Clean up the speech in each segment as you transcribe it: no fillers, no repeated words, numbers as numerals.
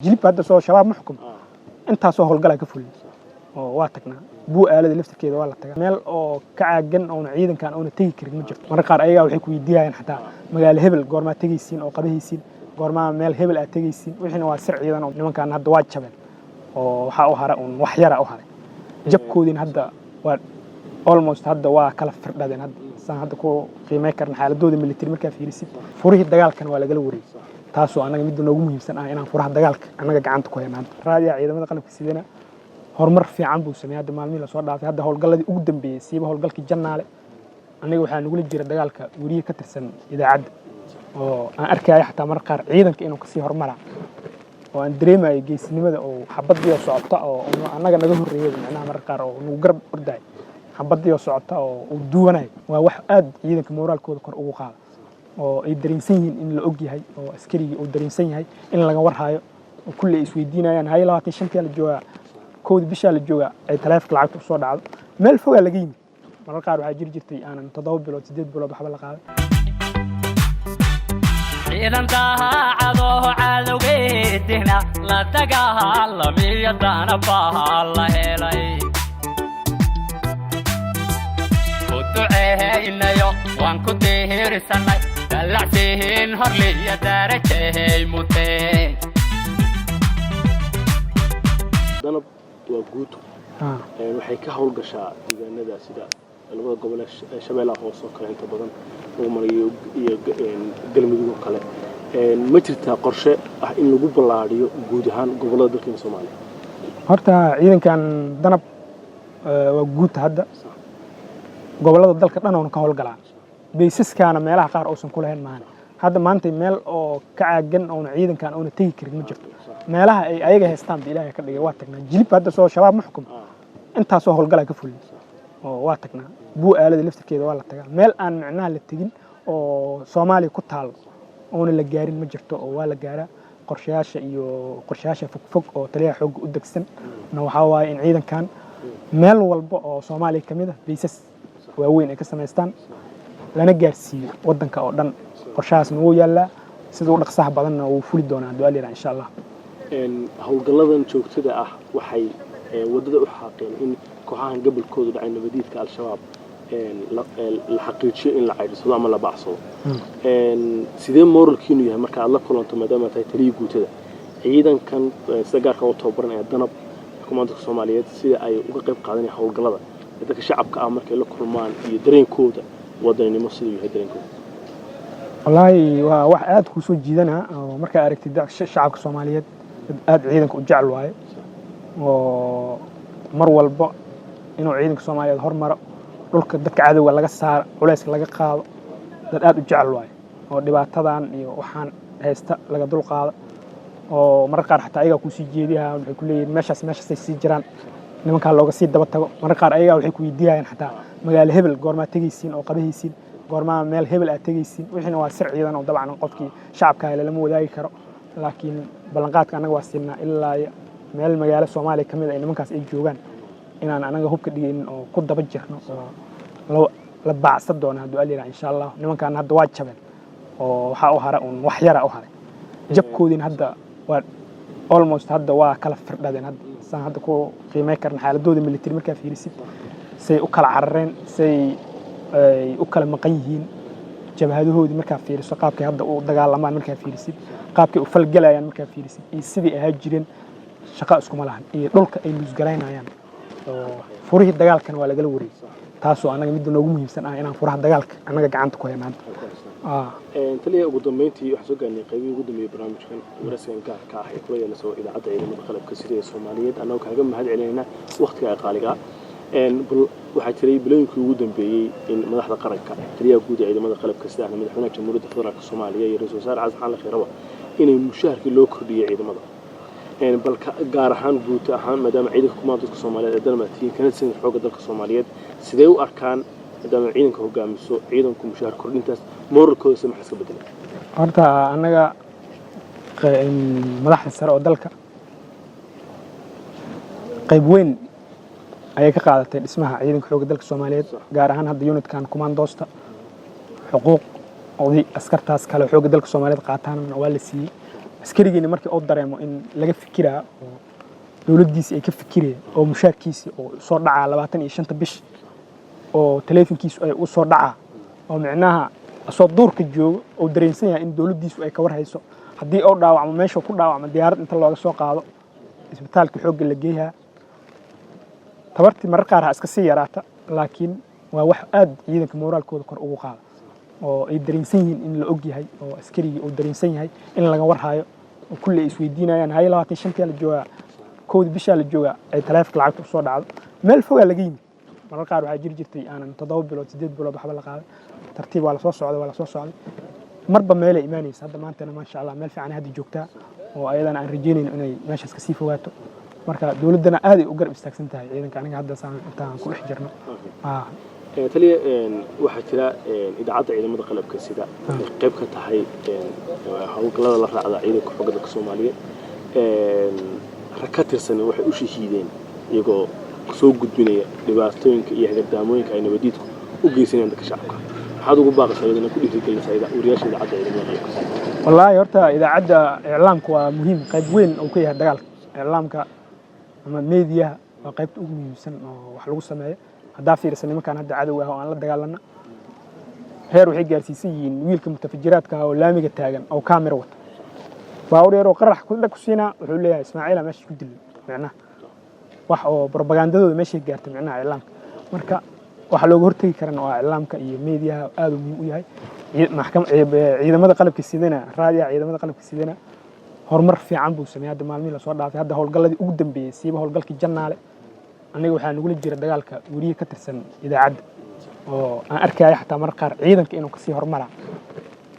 jilib hadda soo shabaab ma xukum intaas oo howlgal ka fulin oo waa tagnaa buu aalada laftirkeeda waa la tagaa meel oo ka caagan oo ciidankan oo tagi karin ma jirto marka qaar ayaga waxay ku weydiiyaan xataa magaalo hebel goorma tagaysiin oo qabahaysiin goorma meel hebel aad tagaysiin wixina waa sir ciidan oo nimankan hadda waa jabeen oo waxa u hara un wax yara u haray jabkoodin hadda waa almost hadda waa kala firdhadeen hadda san hadda ku qiimeey karna xaaladooda military marka fiirisid furihii dagaalkan waa laga wareeyay taasoo anaga mid noogu muhiimsan ah inaan furaha dagaalka anaga gacanta ku haynaan raadiya ciidamada qalabka sidana horumar fiican buu sameeyay hadda maalmihii la soo dhaafay hadda howlgalladii ugu dambeeyay siiba howlgalkii jannaale aniga waxaan ugu jira dagaalka wariye ka tirsan idaacadda oo aan arkay xataa mar qaar ciidanka inuu kasii horumara oo aan dareemayo geesinimada oo xabadii socota oo anaga naga horeeyay macnaha mar qaar oo nagu garab orday xabadii socota oo uu duwanay waa wax aad ciidanka moraalkooda kor ugu qaada oo ay dareensan yihiin in la og yahay oo askariga uu dareensan yahay in laga warhayo oo kulli isweydiinayaan hay 25 la jooga kood bisha la jooga ay taleefka lacag soo dhacdo meel fog laga yimid marka qaar waxa jirtay aanan 7 bilood 8 bilood waxba la qaaday ciidan daacado cadowgeedina la dagaalamiyo danaba la helay duceeynayo waan ku deehirsanay dalacsiin horliya darajay muteen danab waa guud waxay ka hawl gashaa deegaanada sida labada gobol ee Shabeellaha Hoose oo kale inta badan oo mariyo iyo galmudug oo kale ma jirtaa qorshe ah in lagu ballaariyo guud ahaan gobolada dalka Soomaaliya horta ciidankan danab waa guud hadda gobolada dalka dhan oo ka howlgalaa beesaskana meelaha qaar oo san ku lahayn maahan hadda maanta meel oo ka caagan oo ciidankan oo tagi karin ma jirto meelaha ay ayaga haystaan Ilaahay ka dhigay waa tagnaa jilib hadda soo shabaab ma xukum intaas oo howlgal ka fulin oo waa tagnaa buu aalada laftirkeeda waa la tagaa meel aan macnaha la tagin oo Soomaaliya ku taal oo la gaarin ma jirto oo waa la gaaraa qorshayaasha fog oo taliya xoog u dagsan waxa waaye in ciidankan meel walba oo Soomaaliya kamid ah beesas waaweyn ay ka sameystaan lana gaarsiiyo wadanka oo dhan qorshahaasna wuu yaalaa sida uu dhaqsaha badanna uu fuli doonaa du'aaliran insha Allah howlgalladan joogtada ah waxay wadada u xaqeen in kooxahan gobolkooda dhacay nabadiidka al-shabaab la xaqiijiyo in la caydiso ama la baacsado sidee moralkiinu yahay marka aad la kulanto maadaama ay taliye guutada ciidankan sida gaarka u tababaran ee danab xukuumadda Soomaaliyeed sida ay uga qayb qaadanayaan howlgallada dadka shacabka ah markay la kulmaan iyo dareenkooda wadanimo sidoo yahay dareenkooda wallahi waa wax aad ku soo jiidana oo marka aragtid shacabka Soomaaliyeed aad ciidanka u jecel waaye oo mar walba inuu ciidanka Soomaaliyeed hormaro dhulka dadka cadawga laga saaro culayska laga qaado dad aad u jecel waaye oo dhibaatadan iyo waxaan haysta laga dul qaado oo mar qaar xataa ayaga ku sii jeediyaa waxay ku leeyihiin meeshaas ay sii jiraan nimanka looga sii daba tago mar qaar ayaga waxay ku weydiiyaan xataa magaalo hebel goorma tagaysiin oo qabahaysiin goorma meel hebel aad tagaysiin wixina waa sir ciidan oo dabcan qofkii shacabka lama wadaagi karo laakiin ballanqaadka anaga waa siinaa ilaa meel magaalo Soomaaliya kamid ah nimankaas ay joogaan inaan anaga hubka dhigeen oo ku daba jirno oo la baacsan doona du'aaliran insha Allah nimankan hadda waa jabeen oo waxa u hara un wax yara u haray jabkoodin hadda waa almost hadda waa kala firdhadeen hadda san hadda ku qiimeey karna xaaladooda military marka fiirisid say u kala carareen say u kala maqan yihiin jabhadahoodii marka fiiriso qaabkay hadda u dagaalamaan marka fiirisid qaabkay u falgalayaan marka fiirisid iyo sidii ay jireen shaqo isku ma lahan iyo dhulka ay luusgaraynayaan oo furihii dagaalkan waa laga wareeyay taasoo anaga mid noogu muhiimsan ah inaan furaha dagaalka anaga gacanta ku haynaan taliya ugu dambeyntii waxa soo gaarnay qaybihii ugu dambeeyay barnaamijkan waraysigan gaarka ah ee kula yeelasoo idaacadda ciidamada qalabka sida Soomaaliyeed annagu kaaga mahad celinayna waqtiga qaaliga waxaa jiray bilooyinkii ugu dambeeyay in madaxda qaranka taliyaha guud ee ciidamada qalabka sida madaxweynaha Jamhuuriyadda Federaalka Soomaaliya iyo ra'iisul wasaare Xasan Ali Khayrawa inay mushaharkii loo kordhiyay ciidamada balka gaar ahaan guud ahaan maadaama ciidanka kumaandoodka Soomaaliyeed ee dalmatiin kana sin xooga dalka Soomaaliyeed sidee u arkaan maadaama ciidanka hogaamiso ciidanku mushaar kordhintaas moralkooda samax iska bedelay horta anaga madaxda sare oo dalka qayb weyn ayay ka qaadatay dhismaha ciidanka xooga dalka Soomaaliyeed gaar ahaan hadda unitkan kumaandoosta xuquuq oo askartaas kale xooga dalka Soomaaliyeed qaataan waa la siiyay askarigeena markii uu dareemo in laga fikiraa oo dawladdiisa ay ka fikireen oo mushaarkiisa oo soo dhacaa 25 bish oo telefonkiisu ay u soo dhacaa oo micnaha soo duurka joogo oo dareensan yahay in dawladdiisu ay ka war hayso haddii uu dhaawacmo meesha ku dhaawacmo diyaarad inta looga soo qaado isbitaalka xoogga la geeyaa tabartii marar qaar ha iska sii yaraata laakiin waa wax aad ciidanka moraalkooda kor ugu qaada oo ay dareensan yihiin in la og yahay oo askarigii uu dareensan yahay in laga war hayo oo kulli isweydiinayaan hay 25 la joogaa koodi bisha la joogaa ay taleefanka lacagta soo dhacdo meel foga laga yimid marar qaar waxaa jiri jirtay aanan 7 bilood 8 bilood waxba la qaaday tartiib waa la soo socday marba meel ay imaanaysa hadda maantana ma sha Allah meel fiican hadda joogtaa oo ayadana aan rajeynayno inay meeshaas ka sii fogaato marka dawladana aad ay u garab istaagsan tahay ciidanka aniga hadda intaan ku dhex jirno taliya waxaa jira idaacadda ciidamada qalabka sida qayb ka tahay hawlgallada la raacda ciidanka xoogga dalka Soomaaliyeed rag ka tirsan waxay u shahiideen iyagoo soo gudbinaya dhibaatooyinka iyo hagadaamooyinka ay nabadiidku u geysanayaan dadka shacabka maxaad ugu baaqaysaa idina ku dhiirigelinaysaa wariyaasha idaacadda ciidamada qalabka sida wallahi horta idaacadda iclaamku waa muhiim qayb weyn oo ka yahay dagaalka iclaamka ama media waa qaybta ugu muhiimsan oo wax lagu sameeyo hadda fiirsan nimankan hadda cadow ah oo aan la dagaalana heer waxay gaarsiisan yihiin wiilka mutafajiraadka oo laamiga taagan oo kaamira wata baawur yar oo qarax ku dhag siina wuxuu leeyahay Ismaaciil meesha ku dilay macnaha wax oo propagandadooda meesha gaartay macnaha iclaamka marka waxa looga hortagi karana waa iclaamka iyo media aad u muhiim u yahay ciidamada qalabka sidana raadiyaha ciidamada qalabka sidana horumar fiican buu sameeyay hadda maalmihi la soo dhaafay hadda howlgalladii ugu dambeeyay siiba howlgalkii Jannaale aniga waxaa nagula jira dagaalka wariye ka tirsan idaacadda oo aan arkay xataa mar qaar ciidanka inuu ka sii hormara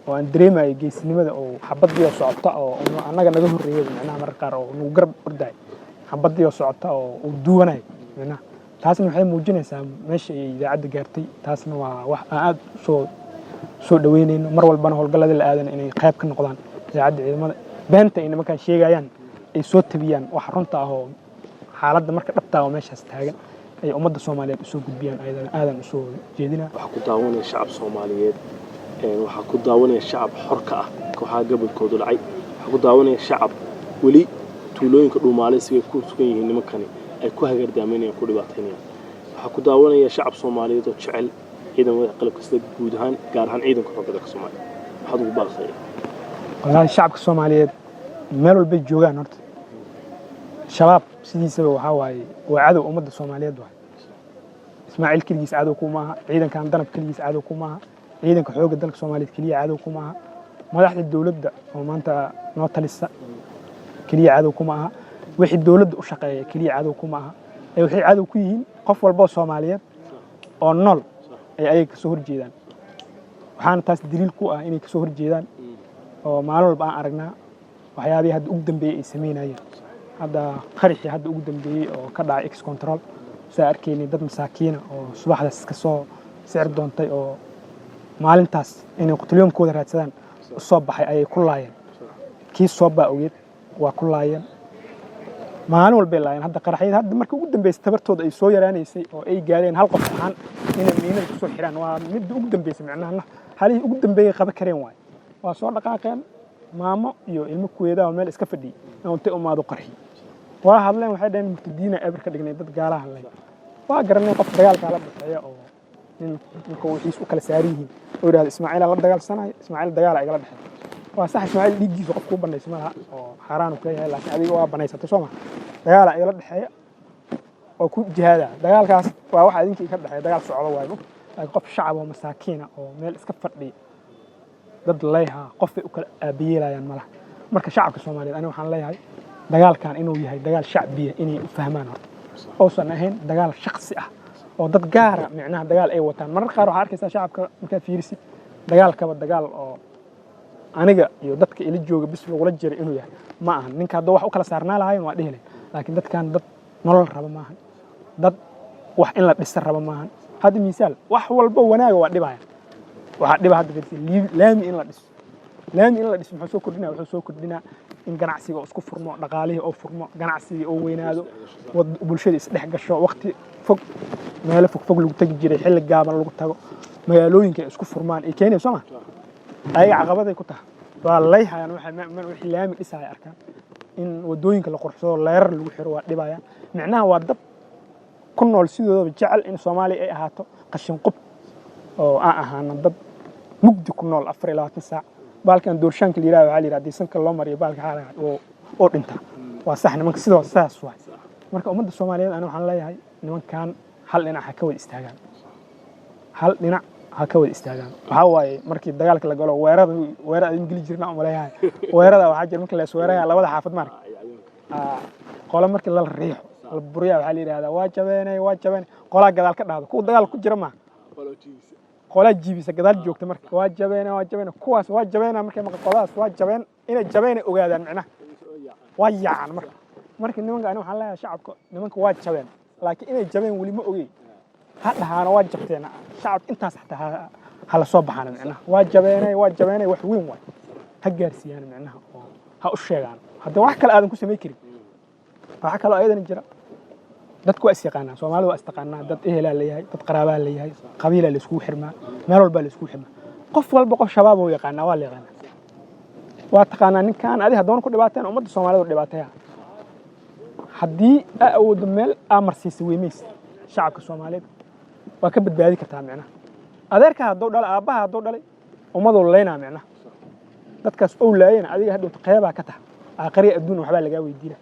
oo aan dareemayo geesinimada oo xabadii socota oo anaga naga horeeyay macnaha mar qaar oo nagu garab orday xabadii socota oo uu duwanay macnaha taasna waxay muujinaysaa meesha ay idaacadda gaartay taasna waa wax aad soo dhaweynayno mar walbana howlgallada la aadan inay qayb ka noqdaan idaacadda ciidamada beenta ay nimankan sheegayaan ay soo tabiyaan wax runta ah oo xaaladda marka dhabtaa oo meeshaas taagan ay ummadda Soomaaliyeed u soo gudbiyaan aadan u soo jeedina waxa ku daawanaya shacab Soomaaliyeed waxa ku daawanaya shacab xorka ah kooxaha gobolkooda dhacay waxa ku daawanaya shacab wali tuulooyinka Dhuumaaleysiga ku sugan yihiin nimankani ay ku hagardaameenayaan ku dhibaataynayaan waxa ku daawanaya shacab Soomaaliyeed oo jecel ciidamada qalabka sida guud ahaan gaar ahaan ciidanka xoogga dalka Soomaaliyeed waxaad ugu baaqsay wallahi shacabka Soomaaliyeed meel walba joogaan horta shabaab sidiisaba waxa waaye waa cadow ummadda Soomaaliyeed waa Ismaaciil kaligiis cadow kuma aha ciidankan danab kaligiis cadow kuma aha ciidanka xoogga dalka Soomaaliyeed kaliya cadow kuma aha madaxda dawladda oo maanta noo talisa kaliya cadow kuma aha wixii dawladda u shaqeeya kaliya cadow kuma aha ay waxay cadow ku yihiin qof walba oo Soomaaliyeed oo nool ay ka soo horjeedaan waxaan taas daliil ku ah inay ka soo horjeedaan oo maalin walba aan aragnaa waxyaabihii hadda ugu dambeeyay ay sameynayaan hadda qarixii hadda ugu dambeeyay oo ka dhacay X control saa arkaynay dad masaakiin oo subaxdaas ka soo sicir doontay oo maalintaas inay qutuliyoonkooda raadsadaan u soo baxay ayay ku laayeen kii soo baawgeed waa ku laayeen maalin walba laayeen hadda qaraxyada hadda markii ugu dambeysay tabartooda ay soo yaraanaysay oo ay gaareen hal qof ahaan inay miinada ku soo xiraan waa mid ugu dambeysay macnaha halii ugu dambeeyay qaba kareen waay waa soo dhaqaaqeen maamo iyo ilmo kuweeda oo meel iska fadhiyay intay umaado qarxi waa hadleen waxay dhaheen murtadiina eber ka dhignay dad gaalaha leh waa garanay qof dagaalka la baxaya oo ninka wixiis u kala saariyihiin oo yiraahdo Ismaaciil la dagaalsanayo Ismaaciil dagaal ay la dhaxay waa sax Ismaaciil dhigiisa qof ku banaysa malaha oo xaraan ku yahay laakiin adiga waa banaysatay Soomaa dagaal ay la dhaxay oo ku jihaada dagaalkaas waa wax idinka ka dhaxay dagaal socdo waayo laakiin qof shacab oo masaakiin oo meel iska fadhiya dad leeyahay qof ay u kala aabiyeelayaan malaha marka shacabka Soomaaliyeed aniga waxaan leeyahay dagaalkan inuu yahay dagaal shacbiya inay u fahmaan horta oo san ahayn dagaal shakhsi ah oo dad gaar ah macnaha dagaal ay wataan marar qaar waxa arkaysaa shacabka marka fiirisi dagaalkaba dagaal oo aniga iyo dadka ila jooga bis lagula jiro inuu yahay ma ahan ninka hadda wax u kala saarnaa lahayn waa dhihi laakiin dadkan dad nolol raba maahan dad wax in la dhisa raba maahan hadda misaal wax walba wanaaga waa dhibaya waxa dhiba hadda laami in la dhiso muxuu soo kordhinaa wuxuu soo kordhinaa in ganacsiga isku furmo dhaqaalihi oo furmo ganacsiga oo weynaado bulshada is dhex gasho waqti fog meel fog lagu tagi jiray xilli gaaban lagu tago magaalooyinka isku furmaan ay keenayso ma ay caqabad ay ku tahay waa leeyhayaan wixii laami dhisaya arkaan in wadooyinka la qurxsado leerar lagu xiro waa dhibayaan micnaha waa dad ku nool sidoodaba jecel in Soomaaliya ay ahaato qashin qub oo aan ahaana dad mugdi ku nool 24 saac baalkan doorshaanka la yiraahdo waxa la yiraahdaa sanka loo mariyo baalka xaalad oo dhinta waa sax nimanka sidoo saas waay marka ummadda Soomaaliyeed ana waxaan leeyahay nimankan hal dhinac ha ka wada istaagaan hal dhinac ha ka wada istaagaan waxa waaye markii dagaalka la galo weerarada ingili jirna oo leeyahay weerarada waxa jir markii la soo weeraraya labada xaafad marka qola markii la riixo la buriya waxa la yiraahdaa waa jabeenay qola gadaal ka dhacdo ku dagaal ku jira ma qola jiibisa gadaal joogta marka waa jabeenay kuwaas waa jabeenay markii qolaas waa jabeen inay jabeenay ogaadaan macnaha waa yaan marka nimanka ani waxaan leeyahay shacabka nimanka waa jabeen laakiin inay jabeen wali ma ogey ha dhahaana waa jabteen shacab intaas xataa hala soo baxaan macnaha waa jabeenay wax weyn waay ha gaarsiiyaan macnaha oo ha u sheegaan hadda wax kale aadan ku sameey karin waxa kale oo aydan jira dadku waa isqaanaa Soomaalidu waa isqaanaa dad ehelaa leeyahay dad qaraabaa leeyahay qabiila la isku xirmaa meel walba la isku xirmaa qof walba qof shabaab oo yaqaana waa leeyahay waa taqaanaa ninkan adiga doon ku dhibaateen ummadda Soomaalidu dhibaataya haddii awood meel amarsiisa weemeys shacabka Soomaaliyeed waa ka badbaadi kartaa macnaha adeerka hadduu dhalay aabaha hadduu dhalay ummadu leeyna macnaha dadkaas oo laayeen adiga hadhow qeyba ka tahay aakhiri adduun waxba laga weydiina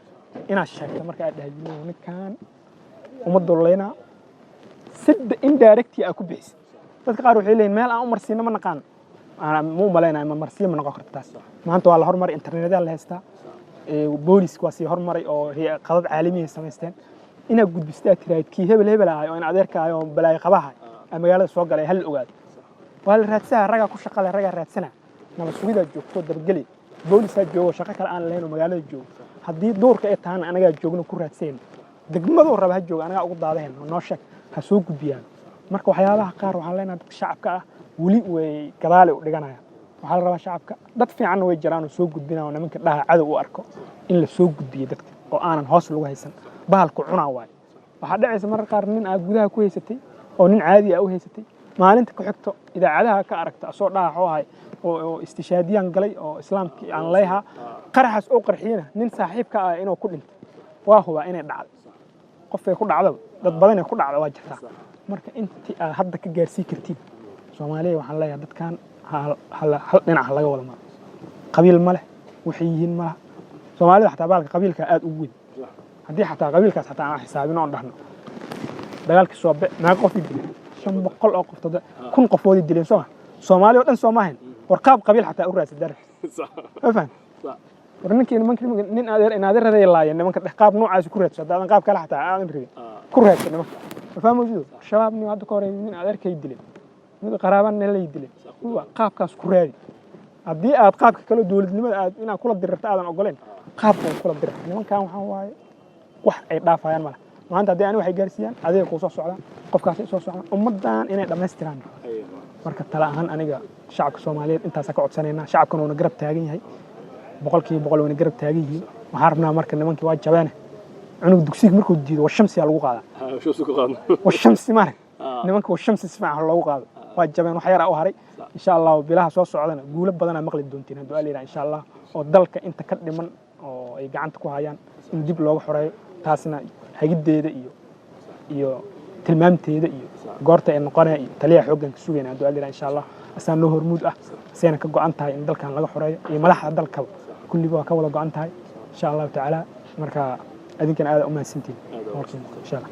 inaad sheegto marka aad dhahdino ninkan ummadu leeyna sid indirect ah ku bixis dadka qaar waxay leeyeen meel aan u marsiino ma naqaan ana mu maleynaa ma marsiyo ma noqon kartaas maanta waa la horumar internetka la heystaa booliska waa si horumaray oo qadad caalami ah sameysteen ina gudbistaa tiraadkii hebel ah oo in adeerka ah oo balaay qabaha magaalada soo galay hal ogaad waa la raadsaa raga ku shaqada raga raadsana naba sugida joogto dabgali booliska joogo shaqo kale aan lahayn oo magaalada joogo haddii doorka ay tahan anaga joogno ku raadseen degmadu raba ha joogo anaga ugu daadeen noo sheeg ha soo gudbiyaan marka waxyaabaha qaar waxaan leenahay dadka shacabka ah wali way gadaal u dhiganayaan waxaa la rabaa shacabka dad fiican way jiraan oo soo gudbinaa nimanka dhaha cadow u arko in la soo gudbiyo dadka oo aanan hoos lagu haysan bahalku cunaa waay waxa dhacaysa marka qaar nin aad gudaha ku haysatay oo nin caadi ah u haysatay maalinta ku xigto idaacadaha ka aragta soo dhaha oo istishaadiyaan galay oo islaamkii aan leeyahay qaraxas oo qarxiyana nin saaxiibka ah inuu ku dhinto waa huba inay dhacdo qofay ku dhacdo dad badan ku dhacdo waa jirta marka intii aad hadda ka gaarsii kartiin Soomaaliya waxaan leeyahay dadkan hal dhinac laga wada maro qabiil ma leh waxay yihiin ma Soomaalida xataa baalka qabiilka aad u weyn haddii xataa qabiilkaas xataa aan xisaabino oo dhahno dagaalkii soo baa ma qof dilay 500 oo qof tada 1000 qofood dileen Soomaaliya oo dhan Soomaaliya warqaab qabiil xataa u raasay dar afan warninkii nin adeer laayeen nimanka qaab noocaas ku raadso daadan qaab kale xataa aan rabin ku raadsan nimanka fahmoodido shabaabni hadda ka hore nin adeerkay dileen mid qaraaban la dileen waa qaabkaas ku raadi haddii aad qaabka kale dawladnimada aad inaad kula dirirto aadan ogoleen qaabka kula dir nimankan waxa waaye wax ay dhaafayaan malaha maanta haddii aan waxay gaarsiiyaan adeeg ku soo socdaan qofkaas soo socdaan ummadan inay dhameystiraan marka tala ahaan aniga shacabka Soomaaliyeed intaas ka codsanayna shacabkana uu garab taagan yahay boqolkiiba boqol uu garab taagan yahay waxaan rabnaa marka nimankii waa jabaan cunug dugsiga markuu diido waa shamsi lagu qaadaa waa shamsi mar nimanka waa shamsi si fiican loogu qaado waa jabaan wax yar u haray insha Allah bilaha soo socdana guulo badan maqli doontiin haduu aleeyahay insha Allah oo dalka inta ka dhiman oo ay gacanta ku hayaan in dib looga xoreeyo taasna hagideeda iyo tilmaamteeda iyo goorta ay noqonay taliya xoogan ka sugayna haduu aleeyahay insha Allah asaan loo hormuud ah seena ka go'an tahay in dalkan laga xoreeyo iyo madaxda dalka kulliba ka wada go'an tahay insha Allah ta'ala marka adinkan aad u mahadsantiin insha Allah